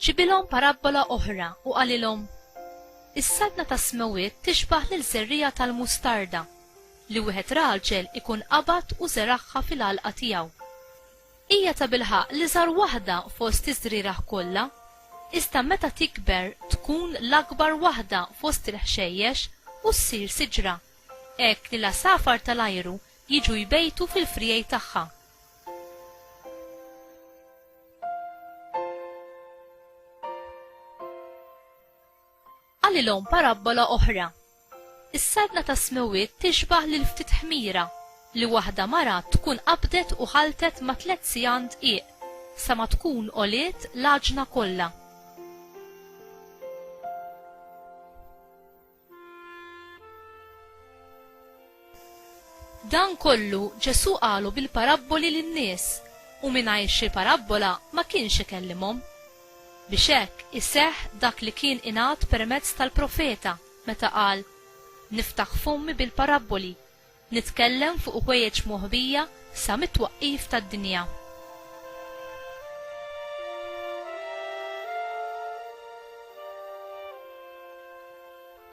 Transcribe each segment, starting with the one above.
ġibilhom parabola oħra u qalilhom: is-saltna ta' smewiet tixbaħ lil żerriegħa tal-mustarda li wieħed raġel ikun qabad u żeraħħa fil-għalqa tiegħu. Hija ta' bilħaq li żar waħda fost iż-żrieħ kollha, iżda meta tikber tkun l-akbar waħda fost il-ħxejjex u ssir siġra, hekk li l-asafar tal-ajru jiġu jbejtu fil-frejej tagħha. Qalilhom parabola oħra: is-saltna ta' smewiet tixbaħ lil ftit ħmira li waħda mara tkun qabdet u ħaltet ma' 3 sigħan dqiq sa ma tkun qoliet l-għaġna kollha. Dan kollu Ġesu qalu bil-parabboli lin-nies u mingħajr xi parabola ma kienx ikellimhom. Biex hekk iseħħ dak li kien ingħad permezz tal-profeta meta qal: niftaħ fommi bil-parabboli, nitkellem fuq ħwejjeġ moħbija sa mit-twaqqif tad-dinja.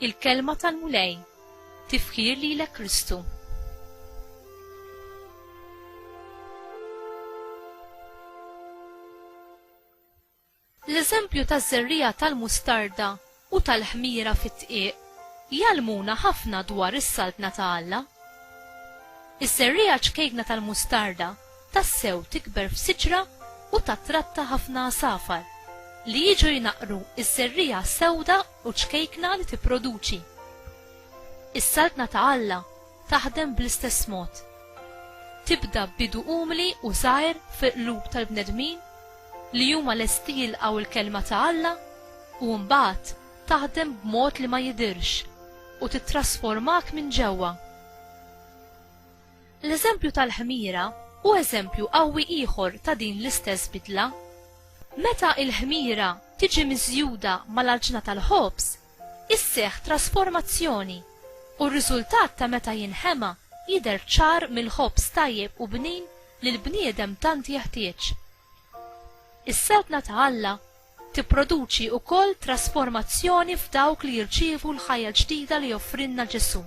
Il-kelma tal-mulej, tifkir lilek Kristu. L-eżempju taż-żerriegħa tal-mustarda u tal-ħmira fit-tqiq jgħallmuna ħafna dwar is-saltna ta' Alla. Is-żerriegħa ċkejkna tal-mustarda tassew tikber f'siġra u tatratta ħafna asafar li jiġu jnaqru is-żerriegħa sewda u ċkejkna li tipproduċi. Is-saltna ta' Alla taħdem bl-istess mod. Tibda b'bidu umli u żgħir fil-qlub tal-bnedmin li huma lesti jilqgħu il-kelma ta' Alla u mbagħad taħdem b'mod li ma jidirx u titrasformak minn ġewwa. L-eżempju tal-ħmira hu eżempju qawwi ieħor ta' din l-istess bidla. Meta l-ħmira tiġi miżjuda mal-aġna tal-ħobż, isseħħ trasformazzjoni u r-riżultat ta' meta jinħema jidher ċar mill-ħobż tajjeb u bnin li l-bniedem tant jeħtieġ. Is-saltna ta' Alla tipproduċi wkoll trasformazzjoni f'dawk li jirċievu l-ħajja ġdida li joffrilna Ġesu.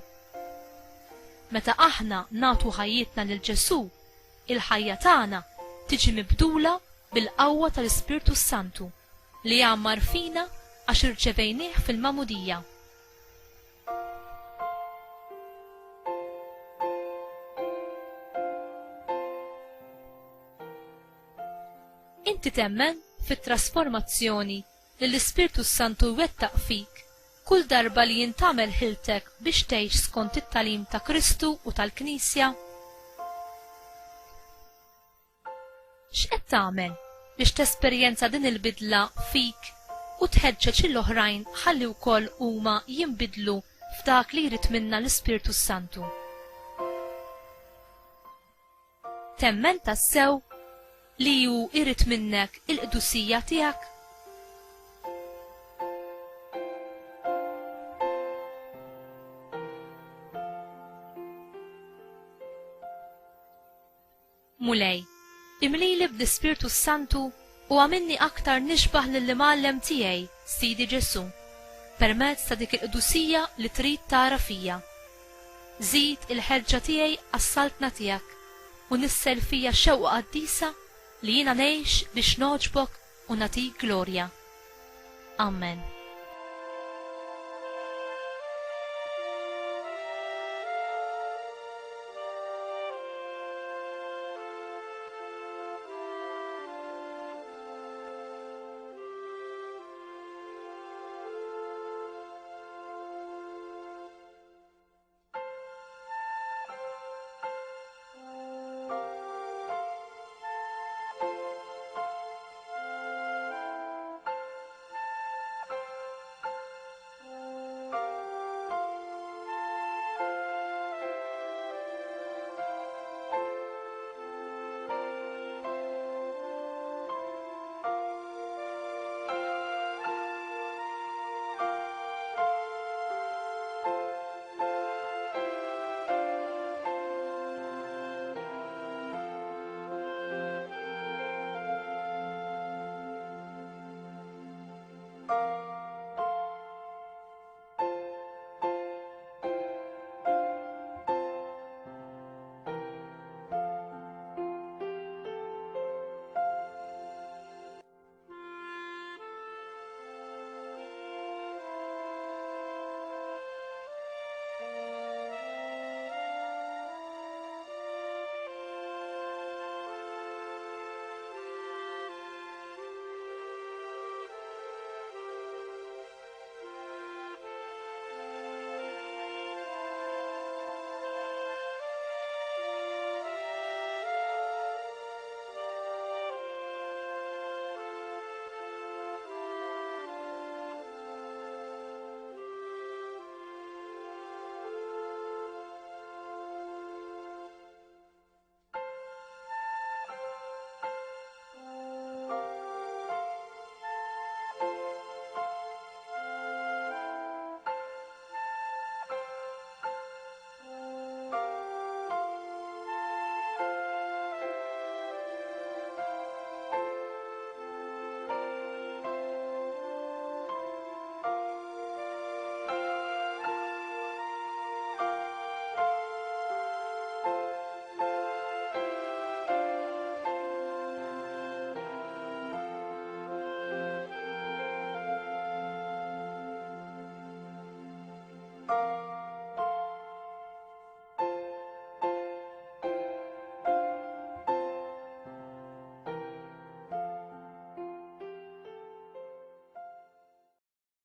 Meta aħna nagħtu ħajjitna lil Ġesu, il-ħajja tagħna tiġi mibdula bil-qawwa tal-Ispirtu Santu li jgħammar fina għax irċevejnieh fil-magħmudija. Inti temmen fit-trasformazzjoni li l-Ispirtu Santu jwettaq fik kull darba li jintamel ħiltek biex tgħix skont it-tagħlim ta' Kristu u tal-Knisja? X'qed tagħmel biex tesperjenza din il-bidla fik u tħeġġeġ l-oħrajn ħalli wkoll huma jinbidlu f'dak li jrid minna l-Ispirtu Santu? Temmen tassew li hu jrid minnek il-qdusija tiegħek? Mulej, imlili bl-Ispirtu Santu u għamilni aktar nixbaħ lill-imgħallem tiegħi, Sidi Ġesu, permezz ta' dik il-qdusija li trid tara fija. Żid il-ħeġġa tiegħi għas-saltna tiegħek u nissel fija xewqa qaddisa li jiena ngħix biex noġbok u natik glorja. Amen.